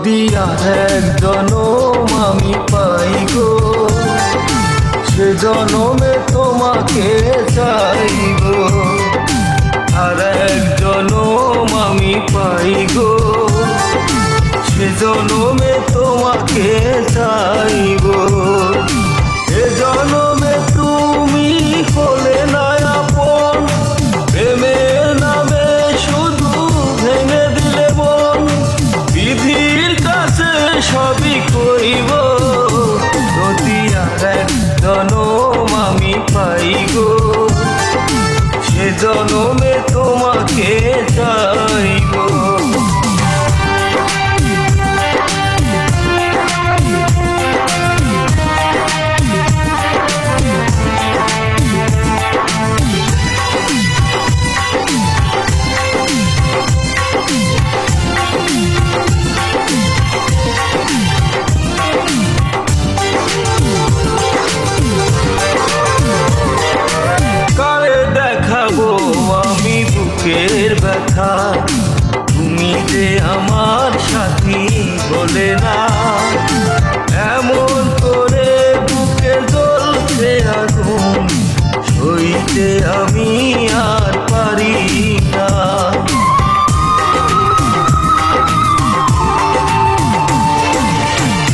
যদি আর এক জনম আমি পাই গো, সে জনমে তোমাকে চাইব। আর এক জনম আমি পাই গো, সে জনমে তোমাকে চাইব। এ জনমে তুমি হলে না আপন, প্রেমের নামে শুধু ভেঙে দিলে মন। বিধির কাছে সবই করিব, যদি আর এক জনম আমি পাই গো, সে জনমে তোমাকে চাইব। বুকের ব্যথা তুমি যে আমার সাথী বলে না, এমন করে বুকে জ্বলছে আগুন, সইতে আমি আর পারি না।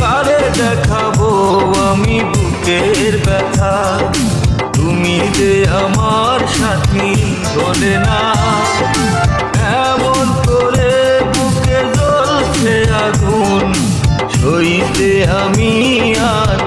কারে দেখাবো আমি বুকের ব্যথা, তুমি যে আমার সাথী বলে না, এমন করে বুকে জ্বলছে আগুন, সইতে আমি আর